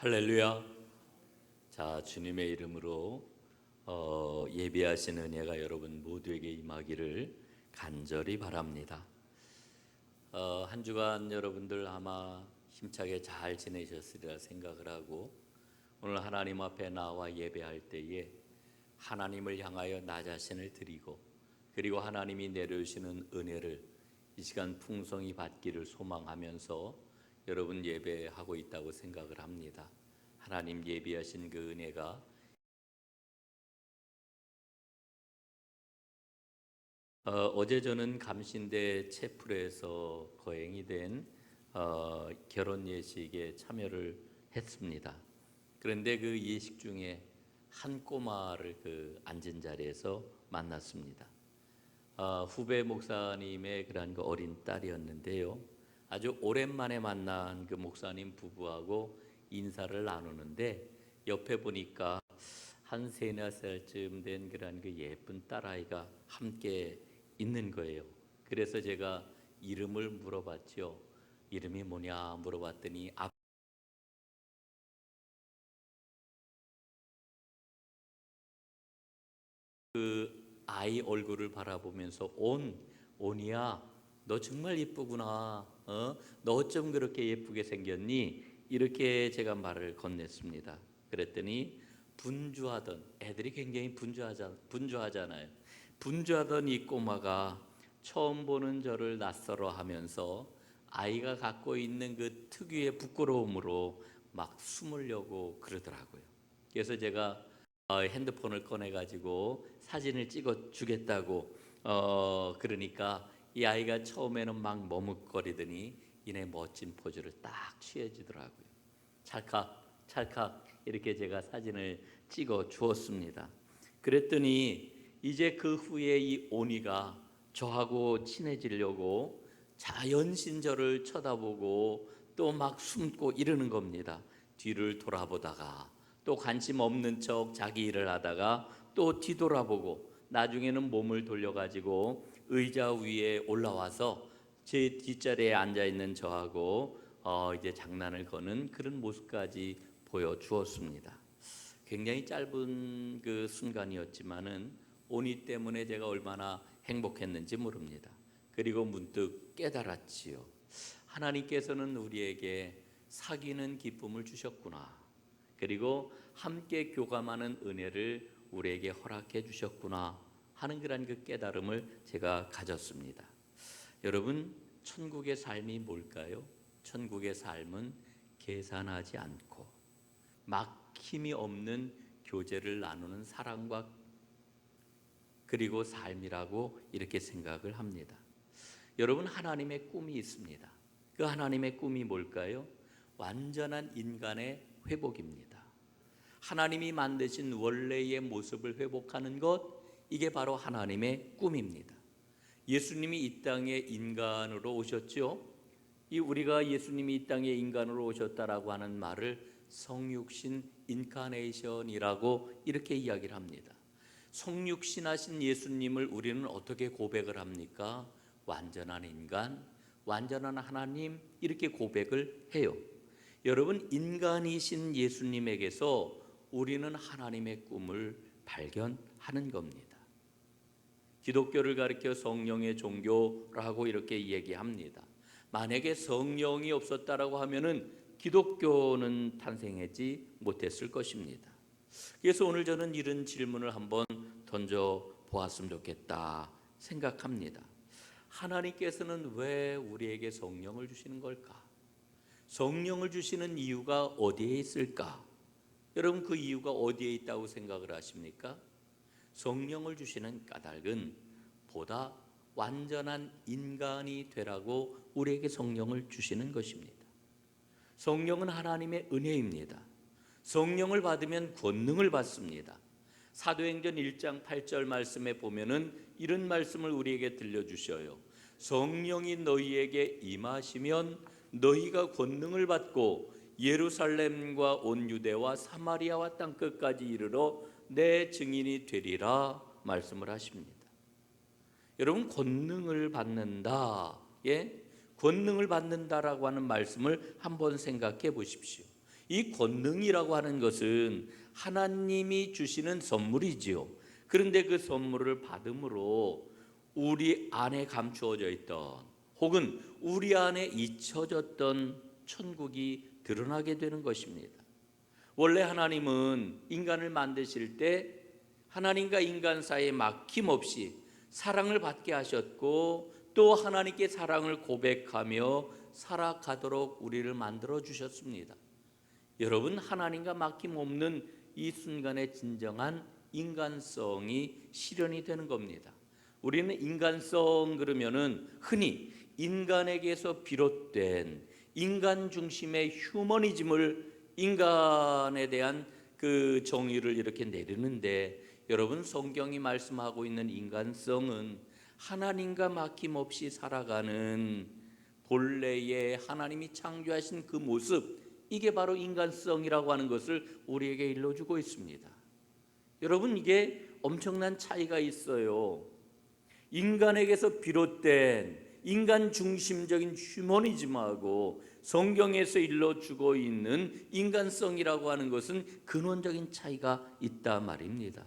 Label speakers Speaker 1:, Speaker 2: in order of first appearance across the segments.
Speaker 1: 할렐루야. 자, 주님의 이름으로 예비하신 은혜가 여러분 모두에게 임하기를 간절히 바랍니다. 한 주간 여러분들 아마 힘차게 잘 지내셨으리라 생각을 하고, 오늘 하나님 앞에 나와 예배할 때에 하나님을 향하여 나 자신을 드리고, 그리고 하나님이 내려주시는 은혜를 이 시간 풍성히 받기를 소망하면서 여러분 예배하고 있다고 생각을 합니다. 하나님 예비하신 그 은혜가 어제 저는 감신대 채플에서 거행이 된 결혼 예식에 참여를 했습니다. 그런데 그 예식 중에 한 꼬마를 그 앉은 자리에서 만났습니다. 후배 목사님의 그러한 그 어린 딸이었는데요. 아주 오랜만에 만난 그 목사님 부부하고 인사를 나누는데, 옆에 보니까 한 세네 살쯤 된 그런 그 예쁜 딸아이가 함께 있는 거예요. 그래서 제가 이름을 물어봤죠. 이름이 뭐냐 물어봤더니 그 아이 얼굴을 바라보면서 온이야, 너 정말 예쁘구나. 너 어쩜 그렇게 예쁘게 생겼니? 이렇게 제가 말을 건넸습니다. 그랬더니 분주하던, 애들이 굉장히 분주하잖아요. 분주하던 이 꼬마가 처음 보는 저를 낯설어 하면서 아이가 갖고 있는 그 특유의 부끄러움으로 막 숨으려고 그러더라고요. 그래서 제가 핸드폰을 꺼내 가지고 사진을 찍어 주겠다고 그러니까 이 아이가 처음에는 막 머뭇거리더니 이내 멋진 포즈를 딱 취해지더라고요. 찰칵 찰칵 이렇게 제가 사진을 찍어 주었습니다. 그랬더니 이제 그 후에 이 오니가 저하고 친해지려고 자연신 저를 쳐다보고 또 막 숨고 이러는 겁니다. 뒤를 돌아보다가 또 관심 없는 척 자기 일을 하다가 또 뒤돌아보고, 나중에는 몸을 돌려가지고 의자 위에 올라와서 제 뒷자리에 앉아 있는 저하고 이제 장난을 거는 그런 모습까지 보여주었습니다. 굉장히 짧은 그 순간이었지만은 오니 때문에 제가 얼마나 행복했는지 모릅니다. 그리고 문득 깨달았지요. 하나님께서는 우리에게 사귀는 기쁨을 주셨구나. 그리고 함께 교감하는 은혜를 우리에게 허락해 주셨구나 하는 그런 그 깨달음을 제가 가졌습니다. 여러분, 천국의 삶이 뭘까요? 천국의 삶은 계산하지 않고 막힘이 없는 교제를 나누는 사랑과 그리고 삶이라고 이렇게 생각을 합니다. 여러분, 하나님의 꿈이 있습니다. 그 하나님의 꿈이 뭘까요? 완전한 인간의 회복입니다. 하나님이 만드신 원래의 모습을 회복하는 것, 이게 바로 하나님의 꿈입니다. 예수님이 이 땅에 인간으로 오셨죠. 이 우리가 예수님이 이 땅에 인간으로 오셨다라고 하는 말을 성육신 인카네이션이라고 이렇게 이야기를 합니다. 성육신하신 예수님을 우리는 어떻게 고백을 합니까? 완전한 인간, 완전한 하나님, 이렇게 고백을 해요. 여러분, 인간이신 예수님에게서 우리는 하나님의 꿈을 발견하는 겁니다. 기독교를 가리켜 성령의 종교라고 이렇게 얘기합니다. 만약에 성령이 없었다라고 하면은 기독교는 탄생하지 못했을 것입니다. 그래서 오늘 저는 이런 질문을 한번 던져 보았으면 좋겠다 생각합니다. 하나님께서는 왜 우리에게 성령을 주시는 걸까? 성령을 주시는 이유가 어디에 있을까? 여러분, 그 이유가 어디에 있다고 생각을 하십니까? 성령을 주시는 까닭은 보다 완전한 인간이 되라고 우리에게 성령을 주시는 것입니다. 성령은 하나님의 은혜입니다. 성령을 받으면 권능을 받습니다. 사도행전 1장 8절 말씀에 보면은 이런 말씀을 우리에게 들려주셔요. 성령이 너희에게 임하시면 너희가 권능을 받고 예루살렘과 온 유대와 사마리아와 땅끝까지 이르러 내 증인이 되리라 말씀을 하십니다. 여러분, 권능을 받는다. 예? 권능을 받는다라고 하는 말씀을 한번 생각해 보십시오. 이 권능이라고 하는 것은 하나님이 주시는 선물이지요. 그런데 그 선물을 받음으로 우리 안에 감추어져 있던 혹은 우리 안에 잊혀졌던 천국이 드러나게 되는 것입니다. 원래 하나님은 인간을 만드실 때 하나님과 인간 사이에 막힘없이 사랑을 받게 하셨고 또 하나님께 사랑을 고백하며 살아가도록 우리를 만들어 주셨습니다. 여러분, 하나님과 막힘없는 이 순간의 진정한 인간성이 실현이 되는 겁니다. 우리는 인간성 그러면은 흔히 인간에게서 비롯된 인간 중심의 휴머니즘을 인간에 대한 그 정의를 이렇게 내리는데, 여러분, 성경이 말씀하고 있는 인간성은 하나님과 막힘없이 살아가는 본래의 하나님이 창조하신 그 모습, 이게 바로 인간성이라고 하는 것을 우리에게 일러주고 있습니다. 여러분, 이게 엄청난 차이가 있어요. 인간에게서 비롯된 인간 중심적인 휴머니즘하고 성경에서 일러주고 있는 인간성이라고 하는 것은 근원적인 차이가 있다 말입니다.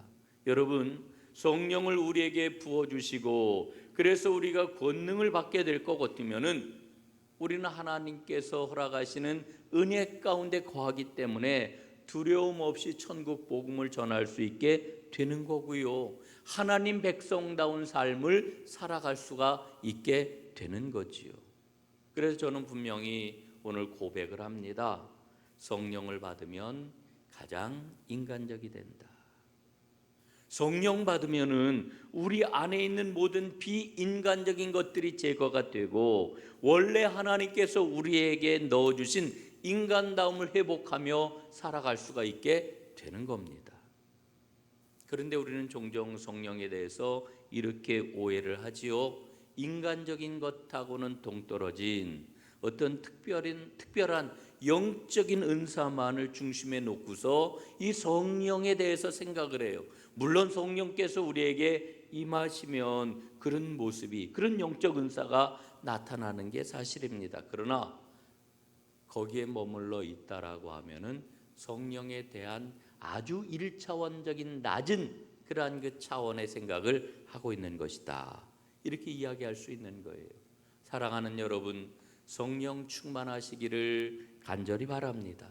Speaker 1: 여러분, 성령을 우리에게 부어주시고 그래서 우리가 권능을 받게 될 것 같으면은 우리는 하나님께서 허락하시는 은혜 가운데 거하기 때문에 두려움 없이 천국 복음을 전할 수 있게 되는 거고요. 하나님 백성다운 삶을 살아갈 수가 있게 되는 거지요. 그래서 저는 분명히 오늘 고백을 합니다. 성령을 받으면 가장 인간적이 된다. 성령 받으면은 우리 안에 있는 모든 비인간적인 것들이 제거가 되고 원래 하나님께서 우리에게 넣어주신 인간다움을 회복하며 살아갈 수가 있게 되는 겁니다. 그런데 우리는 종종 성령에 대해서 이렇게 오해를 하지요. 인간적인 것하고는 동떨어진 어떤 특별한 영적인 은사만을 중심에 놓고서 이 성령에 대해서 생각을 해요. 물론 성령께서 우리에게 임하시면 그런 모습이, 그런 영적 은사가 나타나는 게 사실입니다. 그러나 거기에 머물러 있다라고 하면은 성령에 대한 아주 1차원적인 낮은 그러한 그 차원의 생각을 하고 있는 것이다, 이렇게 이야기할 수 있는 거예요. 사랑하는 여러분, 성령 충만하시기를 간절히 바랍니다.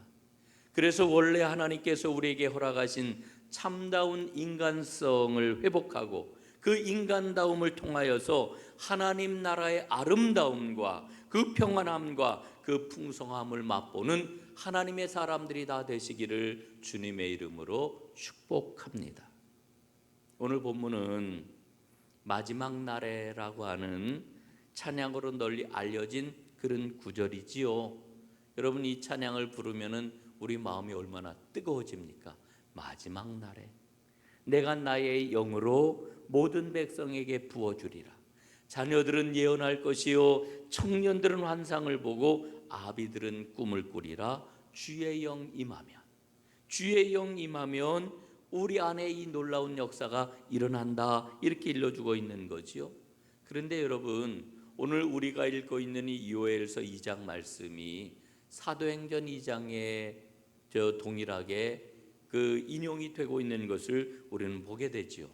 Speaker 1: 그래서 원래 하나님께서 우리에게 허락하신 참다운 인간성을 회복하고 그 인간다움을 통하여서 하나님 나라의 아름다움과 그 평안함과 그 풍성함을 맛보는 하나님의 사람들이 다 되시기를 주님의 이름으로 축복합니다. 오늘 본문은 마지막 날에라고 하는 찬양으로 널리 알려진 그런 구절이지요. 여러분, 이 찬양을 부르면은 우리 마음이 얼마나 뜨거워집니까? 마지막 날에 내가 나의 영으로 모든 백성에게 부어주리라. 자녀들은 예언할 것이요 청년들은 환상을 보고 아비들은 꿈을 꾸리라. 주의 영 임하면, 주의 영 임하면 우리 안에 이 놀라운 역사가 일어난다, 이렇게 일러주고 있는 거지요. 그런데 여러분, 오늘 우리가 읽고 있는 이 요엘서 2장 말씀이 사도행전 2장에 동일하게 그 인용이 되고 있는 것을 우리는 보게 되지요.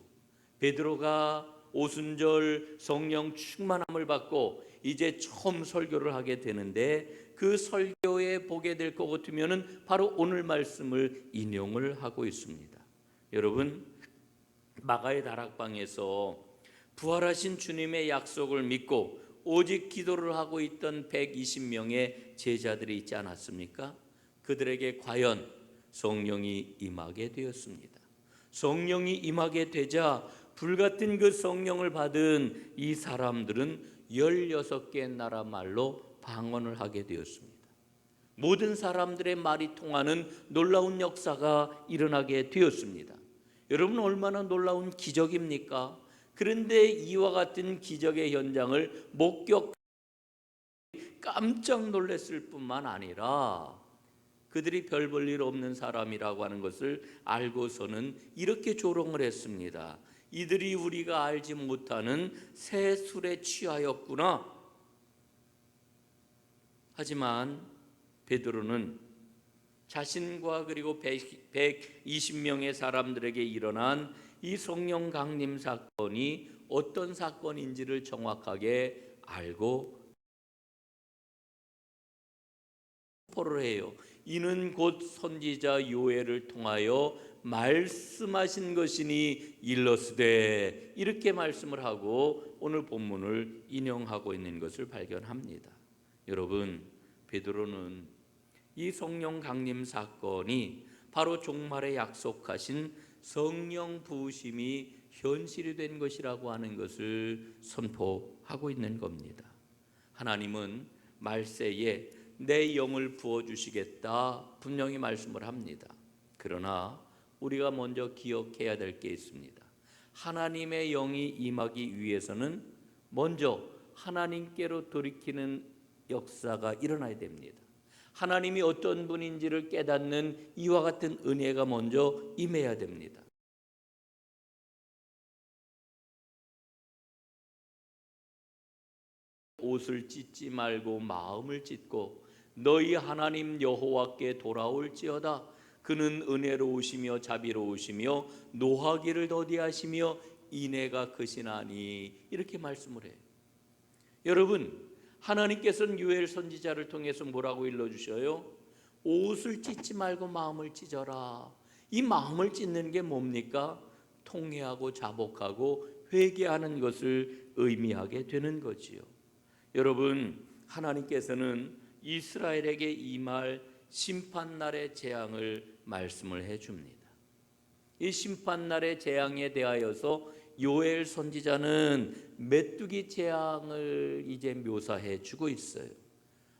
Speaker 1: 베드로가 오순절 성령 충만함을 받고 이제 처음 설교를 하게 되는데 그 설교에 보게 될 것 같으면은 바로 오늘 말씀을 인용을 하고 있습니다. 여러분, 마가의 다락방에서 부활하신 주님의 약속을 믿고 오직 기도를 하고 있던 120명의 제자들이 있지 않았습니까? 그들에게 과연 성령이 임하게 되었습니다. 성령이 임하게 되자 불같은 그 성령을 받은 이 사람들은 16개 나라 말로 방언을 하게 되었습니다. 모든 사람들의 말이 통하는 놀라운 역사가 일어나게 되었습니다. 여러분, 얼마나 놀라운 기적입니까? 그런데 이와 같은 기적의 현장을 목격 깜짝 놀랐을 뿐만 아니라 그들이 별 볼 일 없는 사람이라고 하는 것을 알고서는 이렇게 조롱을 했습니다. 이들이 우리가 알지 못하는 새 술에 취하였구나. 하지만 베드로는 자신과 그리고 120명의 사람들에게 일어난 이 성령 강림 사건이 어떤 사건인지를 정확하게 알고 선포를 해요. 이는 곧 선지자 요엘을 통하여 말씀하신 것이니 일러스되, 이렇게 말씀을 하고 오늘 본문을 인용하고 있는 것을 발견합니다. 여러분, 베드로는 이 성령 강림 사건이 바로 종말에 약속하신 성령 부으심이 현실이 된 것이라고 하는 것을 선포하고 있는 겁니다. 하나님은 말세에 내 영을 부어주시겠다 분명히 말씀을 합니다. 그러나 우리가 먼저 기억해야 될 게 있습니다. 하나님의 영이 임하기 위해서는 먼저 하나님께로 돌이키는 역사가 일어나야 됩니다. 하나님이 어떤 분인지를 깨닫는 이와 같은 은혜가 먼저 임해야 됩니다. 옷을 찢지 말고 마음을 찢고 너희 하나님 여호와께 돌아올지어다. 그는 은혜로우시며 자비로우시며 노하기를 더디하시며 인애가 크시나니, 이렇게 말씀을 해요. 여러분, 하나님께서는 요엘 선지자를 통해서 뭐라고 일러주셔요? 옷을 찢지 말고 마음을 찢어라. 이 마음을 찢는 게 뭡니까? 통회하고 자복하고 회개하는 것을 의미하게 되는 거지요. 여러분, 하나님께서는 이스라엘에게 임할 심판날의 재앙을 말씀을 해줍니다. 이 심판날의 재앙에 대하여서 요엘 선지자는 메뚜기 재앙을 이제 묘사해 주고 있어요.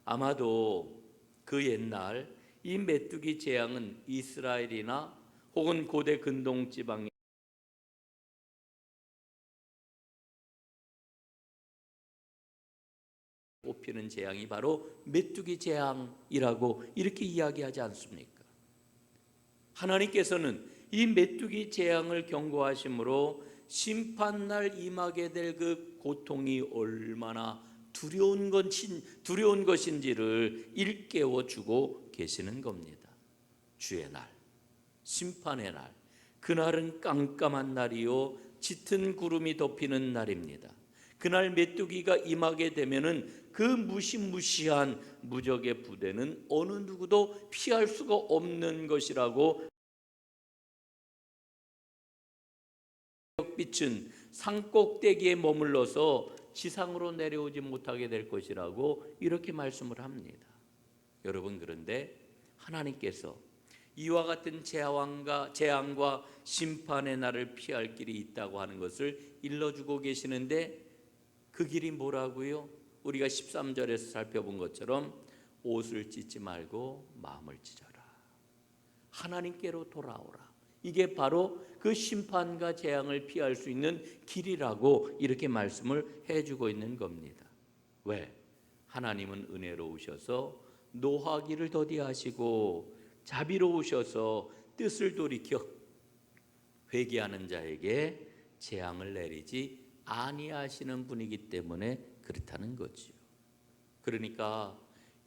Speaker 1: 아마도 그 옛날 이 메뚜기 재앙은 이스라엘이나 혹은 고대 근동 지방에 뽑히는 재앙이 바로 메뚜기 재앙이라고 이렇게 이야기하지 않습니까? 하나님께서는 이 메뚜기 재앙을 경고하심으로 심판날 임하게 될 그 고통이 얼마나 두려운 것인지를 일깨워 주고 계시는 겁니다. 주의 날, 심판의 날, 그날은 깜깜한 날이요 짙은 구름이 덮이는 날입니다. 그날 메뚜기가 임하게 되면은 그 무시무시한 무적의 부대는 어느 누구도 피할 수가 없는 것이라고, 빛은 산꼭대기에 머물러서 지상으로 내려오지 못하게 될 것이라고 이렇게 말씀을 합니다. 여러분, 그런데 하나님께서 이와 같은 재앙과 심판의 날을 피할 길이 있다고 하는 것을 일러주고 계시는데, 그 길이 뭐라고요? 우리가 13절에서 살펴본 것처럼 옷을 찢지 말고 마음을 찢어라. 하나님께로 돌아오라. 이게 바로 그 심판과 재앙을 피할 수 있는 길이라고 이렇게 말씀을 해주고 있는 겁니다. 왜? 하나님은 은혜로우셔서 노하기를 더디하시고 자비로우셔서 뜻을 돌이켜 회개하는 자에게 재앙을 내리지 아니하시는 분이기 때문에 그렇다는 거지요. 그러니까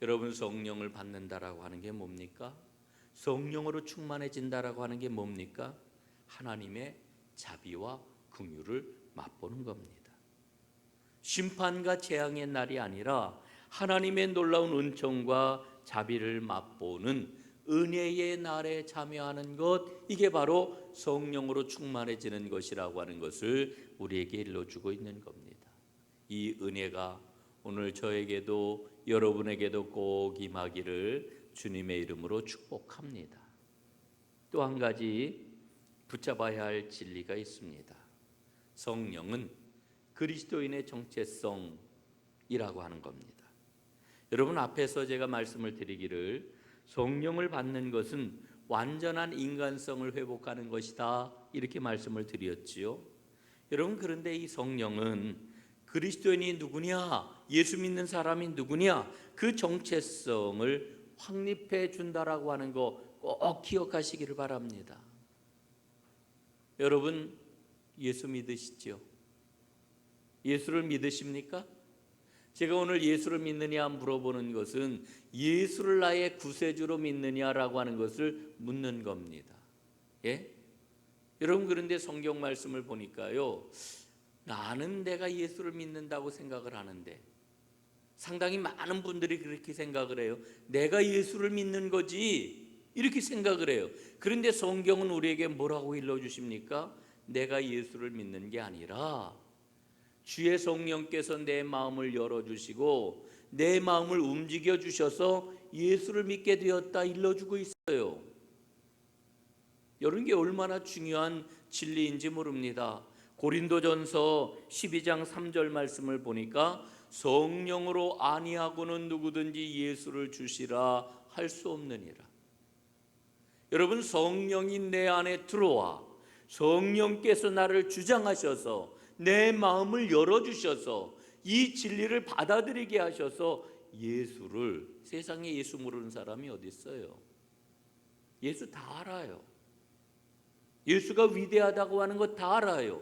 Speaker 1: 여러분, 성령을 받는다라고 하는 게 뭡니까? 성령으로 충만해진다라고 하는 게 뭡니까? 하나님의 자비와 긍휼을 맛보는 겁니다. 심판과 재앙의 날이 아니라 하나님의 놀라운 은총과 자비를 맛보는 은혜의 날에 참여하는 것, 이게 바로 성령으로 충만해지는 것이라고 하는 것을 우리에게 일러주고 있는 겁니다. 이 은혜가 오늘 저에게도 여러분에게도 꼭 임하기를 주님의 이름으로 축복합니다. 또 한 가지 붙잡아야 할 진리가 있습니다. 성령은 그리스도인의 정체성이라고 하는 겁니다. 여러분, 앞에서 제가 말씀을 드리기를 성령을 받는 것은 완전한 인간성을 회복하는 것이다, 이렇게 말씀을 드렸지요. 여러분, 그런데 이 성령은 그리스도인이 누구냐, 예수 믿는 사람이 누구냐, 그 정체성을 확립해 준다라고 하는 거 꼭 기억하시기를 바랍니다. 여러분, 예수 믿으시죠? 예수를 믿으십니까? 제가 오늘 예수를 믿느냐 물어보는 것은 예수를 나의 구세주로 믿느냐라고 하는 것을 묻는 겁니다. 예? 여러분, 그런데 성경 말씀을 보니까요, 나는 내가 예수를 믿는다고 생각을 하는데, 상당히 많은 분들이 그렇게 생각을 해요. 내가 예수를 믿는 거지, 이렇게 생각을 해요. 그런데 성경은 우리에게 뭐라고 일러주십니까? 내가 예수를 믿는 게 아니라 주의 성령께서 내 마음을 열어주시고 내 마음을 움직여 주셔서 예수를 믿게 되었다 일러주고 있어요. 이런 게 얼마나 중요한 진리인지 모릅니다. 고린도전서 12장 3절 말씀을 보니까 성령으로 아니하고는 누구든지 예수를 주시라 할 수 없느니라. 여러분, 성령이 내 안에 들어와 성령께서 나를 주장하셔서 내 마음을 열어주셔서 이 진리를 받아들이게 하셔서 예수를, 세상에 예수 모르는 사람이 어디 있어요? 예수 다 알아요. 예수가 위대하다고 하는 거 다 알아요.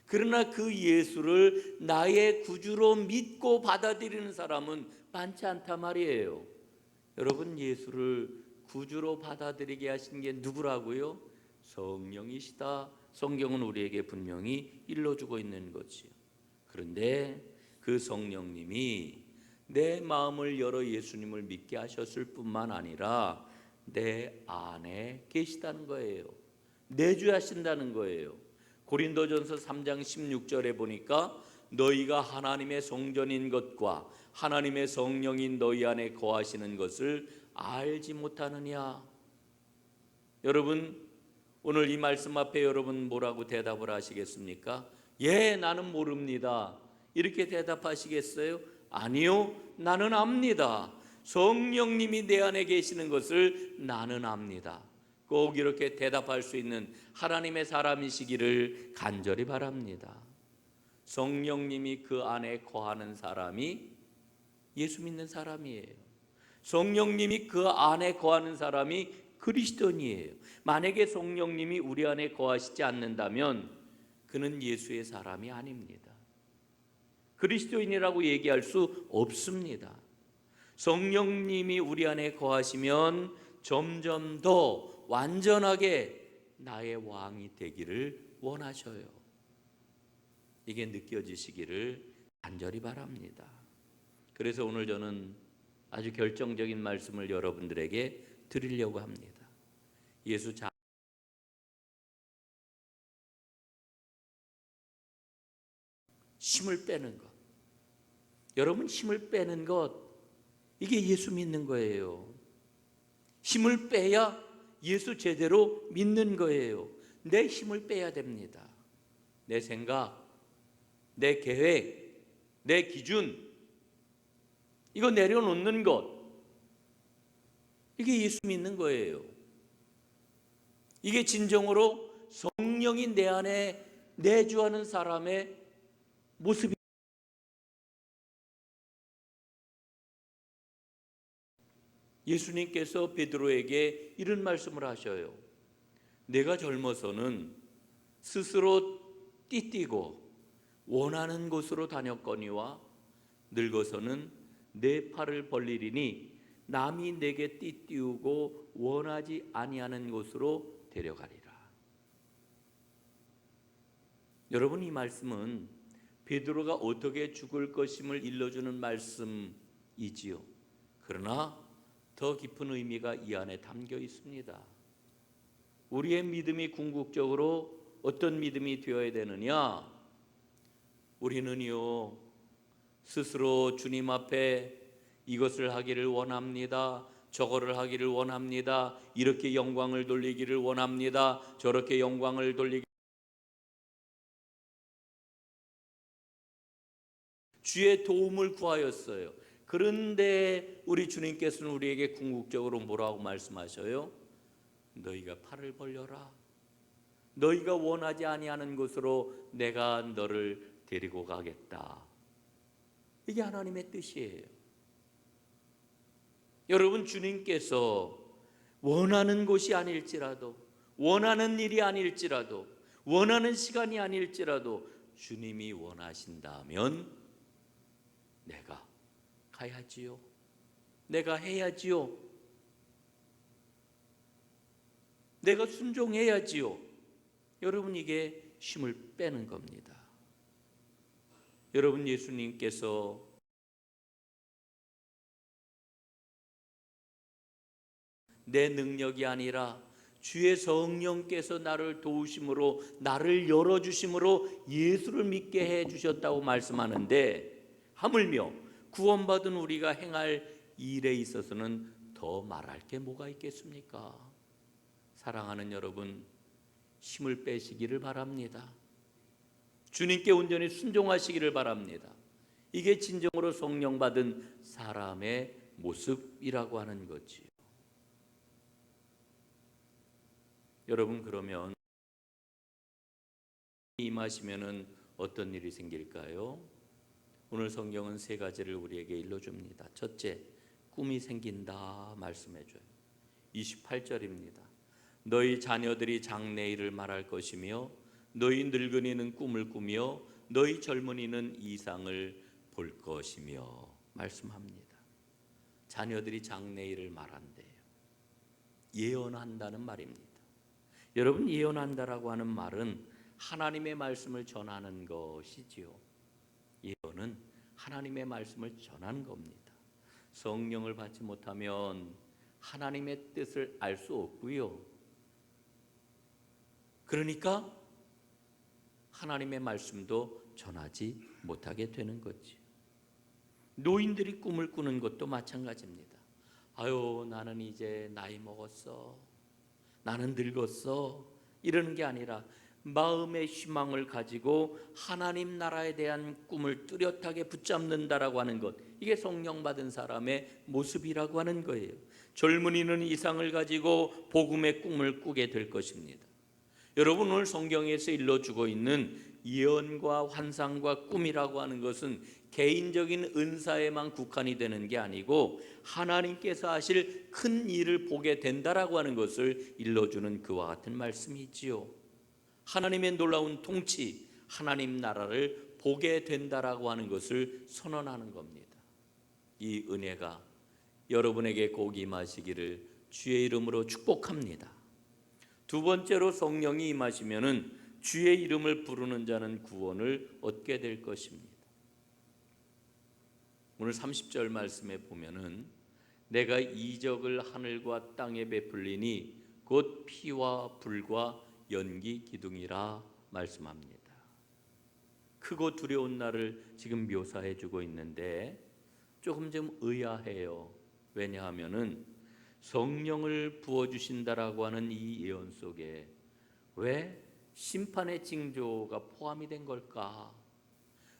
Speaker 1: 그러나 그 예수를 나의 구주로 믿고 받아들이는 사람은 많지 않다 말이에요. 여러분, 예수를 구주로 받아들이게 하신 게 누구라고요? 성령이시다. 성경은 우리에게 분명히 일러주고 있는 거지요. 그런데 그 성령님이 내 마음을 열어 예수님을 믿게 하셨을 뿐만 아니라 내 안에 계시다는 거예요. 내주하신다는 거예요. 고린도전서 3장 16절에 보니까 너희가 하나님의 성전인 것과 하나님의 성령인 너희 안에 거하시는 것을 알지 못하느냐. 여러분, 오늘 이 말씀 앞에 여러분 뭐라고 대답을 하시겠습니까? 예, 나는 모릅니다. 이렇게 대답하시겠어요? 아니요, 나는 압니다. 성령님이 내 안에 계시는 것을 나는 압니다. 꼭 이렇게 대답할 수 있는 하나님의 사람이시기를 간절히 바랍니다. 성령님이 그 안에 거하는 사람이 예수 믿는 사람이에요. 성령님이 그 안에 거하는 사람이 그리스도인이에요. 만약에 성령님이 우리 안에 거하시지 않는다면 그는 예수의 사람이 아닙니다. 그리스도인이라고 얘기할 수 없습니다. 성령님이 우리 안에 거하시면 점점 더 완전하게 나의 왕이 되기를 원하셔요. 이게 느껴지시기를 간절히 바랍니다. 그래서 오늘 저는 아주 결정적인 말씀을 여러분들에게 드리려고 합니다. 예수 힘을 빼는 것. 여러분, 힘을 빼는 것, 이게 예수 믿는 거예요. 힘을 빼야 예수 제대로 믿는 거예요. 내 힘을 빼야 됩니다. 내 생각, 내 계획, 내 기준, 이거 내려놓는 것, 이게 예수 믿는 거예요. 이게 진정으로 성령이 내 안에 내주하는 사람의 모습이. 예수님께서 베드로에게 이런 말씀을 하셔요. 내가 젊어서는 스스로 띠뛰고 원하는 곳으로 다녔거니와 늙어서는 내 팔을 벌리리니 남이 내게 띠띠우고 원하지 아니하는 곳으로 데려가리라. 여러분, 이 말씀은 베드로가 어떻게 죽을 것임을 일러주는 말씀이지요. 그러나 더 깊은 의미가 이 안에 담겨 있습니다. 우리의 믿음이 궁극적으로 어떤 믿음이 되어야 되느냐? 우리는요, 스스로 주님 앞에 이것을 하기를 원합니다. 저거를 하기를 원합니다. 이렇게 영광을 돌리기를 원합니다. 저렇게 영광을 돌리기를. 주의 도움을 구하였어요. 그런데 우리 주님께서는 우리에게 궁극적으로 뭐라고 말씀하셔요? 너희가 팔을 벌려라. 너희가 원하지 아니하는 곳으로 내가 너를 데리고 가겠다. 이게 하나님의 뜻이에요. 여러분, 주님께서 원하는 곳이 아닐지라도, 원하는 일이 아닐지라도, 원하는 시간이 아닐지라도 주님이 원하신다면 내가 가야지요. 내가 해야지요. 내가 순종해야지요. 여러분, 이게 힘을 빼는 겁니다. 여러분, 예수님께서 내 능력이 아니라 주의 성령께서 나를 도우심으로, 나를 열어주심으로 예수를 믿게 해주셨다고 말씀하는데, 하물며 구원받은 우리가 행할 일에 있어서는 더 말할 게 뭐가 있겠습니까? 사랑하는 여러분, 힘을 빼시기를 바랍니다. 주님께 온전히 순종하시기를 바랍니다. 이게 진정으로 성령 받은 사람의 모습이라고 하는 거지요. 여러분, 그러면 임하시면은 어떤 일이 생길까요? 오늘 성경은 세 가지를 우리에게 일러줍니다. 첫째, 꿈이 생긴다 말씀해줘요. 28절입니다. 너희 자녀들이 장래일을 말할 것이며 너희 늙은이는 꿈을 꾸며 너희 젊은이는 이상을 볼 것이며 말씀합니다. 자녀들이 장래일을 말한대요. 예언한다는 말입니다. 여러분, 예언한다라고 하는 말은 하나님의 말씀을 전하는 것이지요. 예언은 하나님의 말씀을 전하는 겁니다. 성령을 받지 못하면 하나님의 뜻을 알 수 없고요. 그러니까 하나님의 말씀도 전하지 못하게 되는 거지. 노인들이 꿈을 꾸는 것도 마찬가지입니다. 아유, 나는 이제 나이 먹었어. 나는 늙었어. 이러는 게 아니라 마음의 희망을 가지고 하나님 나라에 대한 꿈을 뚜렷하게 붙잡는다라고 하는 것, 이게 성령 받은 사람의 모습이라고 하는 거예요. 젊은이는 이상을 가지고 복음의 꿈을 꾸게 될 것입니다. 여러분, 오늘 성경에서 일러주고 있는 예언과 환상과 꿈이라고 하는 것은 개인적인 은사에만 국한이 되는 게 아니고 하나님께서 하실 큰 일을 보게 된다라고 하는 것을 일러주는 그와 같은 말씀이지요. 하나님의 놀라운 통치, 하나님 나라를 보게 된다라고 하는 것을 선언하는 겁니다. 이 은혜가 여러분에게 꼭 임하시기를 주의 이름으로 축복합니다. 두 번째로, 성령이 임하시면은 주의 이름을 부르는 자는 구원을 얻게 될 것입니다. 오늘 30절 말씀에 보면은 내가 이적을 하늘과 땅에 베풀리니 곧 피와 불과 연기 기둥이라 말씀합니다. 크고 두려운 날을 지금 묘사해 주고 있는데 조금 좀 의아해요. 왜냐하면은 성령을 부어주신다라고 하는 이 예언 속에 왜 심판의 징조가 포함이 된 걸까?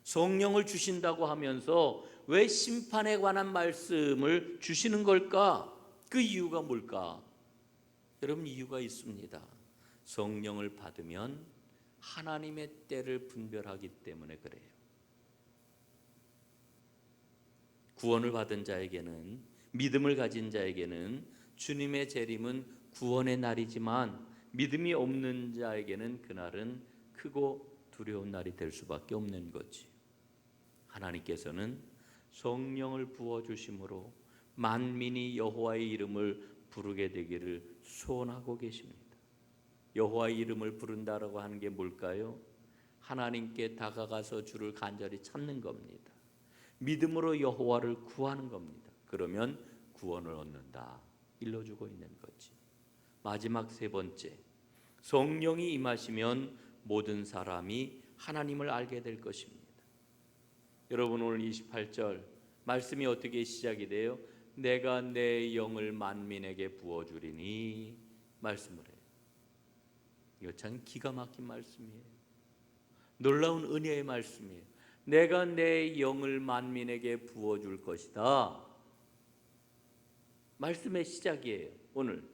Speaker 1: 성령을 주신다고 하면서 왜 심판에 관한 말씀을 주시는 걸까? 그 이유가 뭘까? 여러분, 이유가 있습니다. 성령을 받으면 하나님의 때를 분별하기 때문에 그래요. 구원을 받은 자에게는, 믿음을 가진 자에게는 주님의 재림은 구원의 날이지만 믿음이 없는 자에게는 그날은 크고 두려운 날이 될 수밖에 없는 거지. 하나님께서는 성령을 부어주심으로 만민이 여호와의 이름을 부르게 되기를 소원하고 계십니다. 여호와의 이름을 부른다라고 하는 게 뭘까요? 하나님께 다가가서 주를 간절히 찾는 겁니다. 믿음으로 여호와를 구하는 겁니다. 그러면 구원을 얻는다, 일러주고 있는 거지. 마지막 세 번째, 성령이 임하시면 모든 사람이 하나님을 알게 될 것입니다. 여러분, 오늘 28절 말씀이 어떻게 시작이 돼요? 내가 내 영을 만민에게 부어주리니 말씀을 해요. 이거 참 기가 막힌 말씀이에요. 놀라운 은혜의 말씀이에요. 내가 내 영을 만민에게 부어줄 것이다. 말씀의 시작이에요. 오늘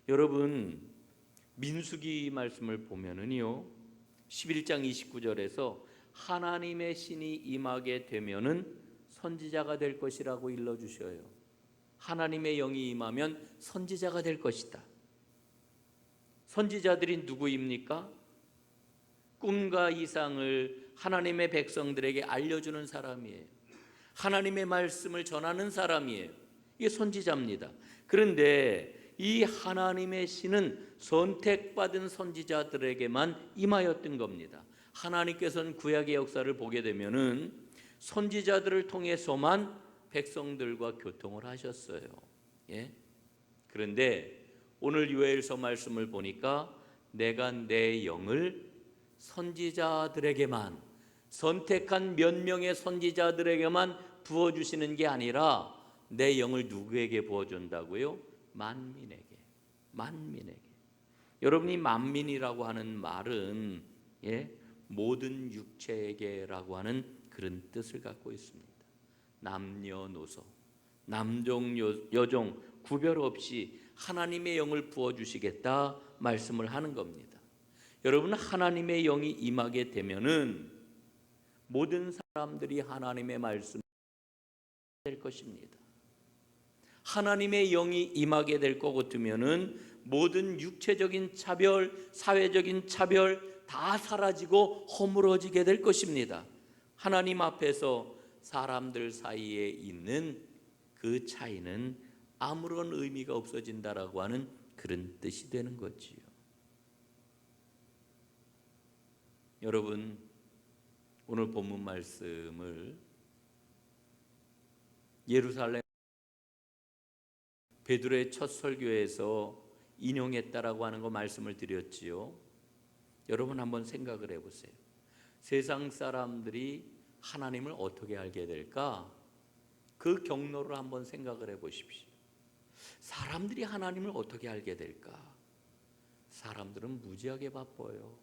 Speaker 1: 여러분, 민수기 말씀을 보면은요 11장 29절에서 하나님의 신이 임하게 되면은 선지자가 될 것이라고 일러주셔요. 하나님의 영이 임하면 선지자가 될 것이다. 선지자들이 누구입니까? 꿈과 이상을 하나님의 백성들에게 알려주는 사람이에요. 하나님의 말씀을 전하는 사람이에요. 이게 선지자입니다. 그런데 이 하나님의 신은 선택받은 선지자들에게만 임하였던 겁니다. 하나님께서는 구약의 역사를 보게 되면은 선지자들을 통해서만 백성들과 교통을 하셨어요. 예? 그런데 오늘 요엘서 말씀을 보니까 내가 내 영을 선지자들에게만, 선택한 몇 명의 선지자들에게만 부어주시는 게 아니라 내 영을 누구에게 부어준다고요? 만민에게. 만민에게. 여러분이 만민이라고 하는 말은 모든 육체에게라고 하는 그런 뜻을 갖고 있습니다. 남녀노소, 남종 여종 구별 없이 하나님의 영을 부어주시겠다 말씀을 하는 겁니다. 여러분, 하나님의 영이 임하게 되면은 모든 사람들이 하나님의 말씀을 될 것입니다. 하나님의 영이 임하게 될 것 같으면은 모든 육체적인 차별, 사회적인 차별 다 사라지고 허물어지게 될 것입니다. 하나님 앞에서 사람들 사이에 있는 그 차이는 아무런 의미가 없어진다라고 하는 그런 뜻이 되는 거지요. 여러분, 오늘 본문 말씀을 예루살렘 베드로의 첫 설교에서 인용했다라고 하는 거 말씀을 드렸지요. 여러분 한번 생각을 해보세요. 세상 사람들이 하나님을 어떻게 알게 될까? 그 경로를 한번 생각을 해보십시오. 사람들이 하나님을 어떻게 알게 될까? 사람들은 무지하게 바빠요.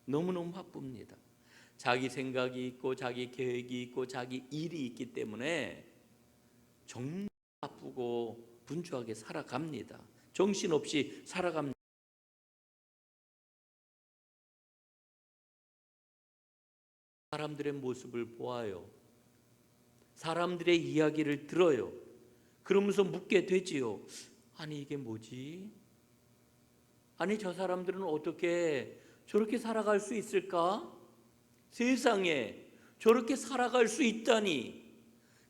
Speaker 1: 너무너무 바쁩니다. 자기 생각이 있고 자기 계획이 있고 자기 일이 있기 때문에 정말 바쁘고 분주하게 살아갑니다. 정신없이 살아갑니다. 사람들의 모습을 보아요. 사람들의 이야기를 들어요. 그러면서 묻게 되지요. 아니 이게 뭐지? 아니 저 사람들은 어떻게 저렇게 살아갈 수 있을까? 세상에 저렇게 살아갈 수 있다니,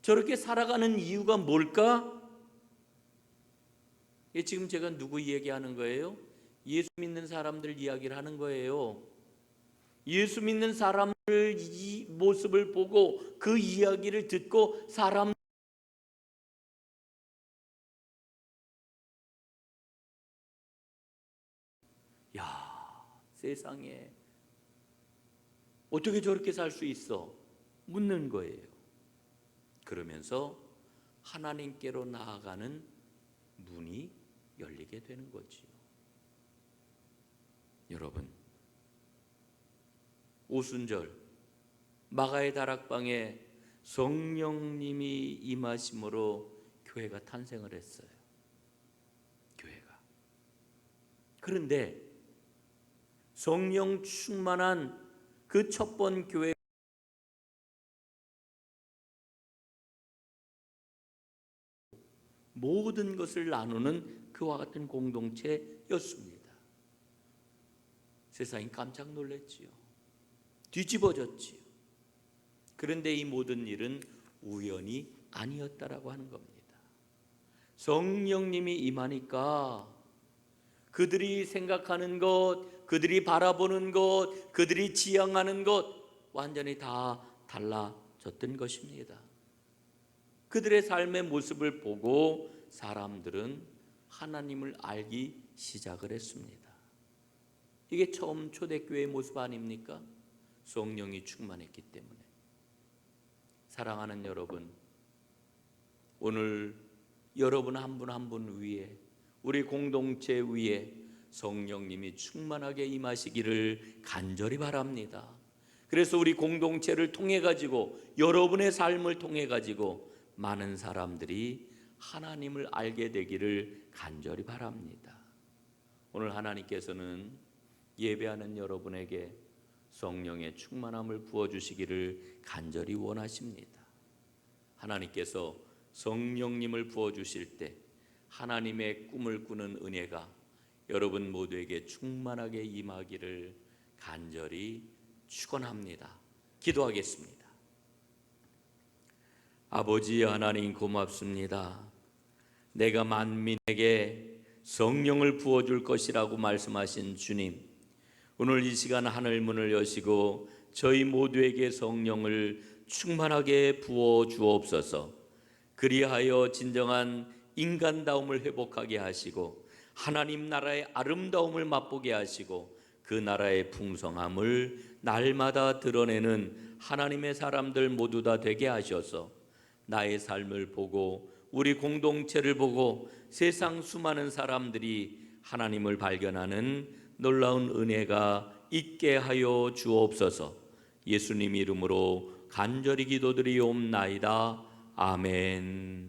Speaker 1: 저렇게 살아가는 이유가 뭘까? 지금 제가 누구 이야기하는 거예요? 예수 믿는 사람들 이야기를 하는 거예요. 예수 믿는 사람들 이 모습을 보고 그 이야기를 듣고 사람 세상에 어떻게 저렇게 살 수 있어? 묻는 거예요. 그러면서 하나님께로 나아가는 문이 열리게 되는 거지요. 여러분, 오순절 마가의 다락방에 성령님이 임하심으로 교회가 탄생을 했어요. 교회가. 그런데 성령 충만한 그 첫 번 교회 모든 것을 나누는 그와 같은 공동체였습니다. 세상이 깜짝 놀랐지요. 뒤집어졌지요. 그런데 이 모든 일은 우연이 아니었다라고 하는 겁니다. 성령님이 임하니까 그들이 생각하는 것, 그들이 바라보는 것, 그들이 지향하는 것 완전히 다 달라졌던 것입니다. 그들의 삶의 모습을 보고 사람들은 하나님을 알기 시작을 했습니다. 이게 처음 초대교회의 모습 아닙니까? 성령이 충만했기 때문에. 사랑하는 여러분, 오늘 여러분 한 분 한 분 위에, 우리 공동체 위에 성령님이 충만하게 임하시기를 간절히 바랍니다. 그래서 우리 공동체를 통해 가지고, 여러분의 삶을 통해 가지고 많은 사람들이 하나님을 알게 되기를 간절히 바랍니다. 오늘 하나님께서는 예배하는 여러분에게 성령의 충만함을 부어주시기를 간절히 원하십니다. 하나님께서 성령님을 부어주실 때 하나님의 꿈을 꾸는 은혜가 여러분 모두에게 충만하게 임하기를 간절히 축원합니다. 기도하겠습니다. 아버지 하나님 고맙습니다. 내가 만민에게 성령을 부어줄 것이라고 말씀하신 주님, 오늘 이 시간 하늘 문을 여시고 저희 모두에게 성령을 충만하게 부어 주옵소서. 그리하여 진정한 인간다움을 회복하게 하시고 하나님 나라의 아름다움을 맛보게 하시고 그 나라의 풍성함을 날마다 드러내는 하나님의 사람들 모두 다 되게 하셔서 나의 삶을 보고 우리 공동체를 보고 세상 수많은 사람들이 하나님을 발견하는 놀라운 은혜가 있게 하여 주옵소서. 예수님 이름으로 간절히 기도드리옵나이다. 아멘.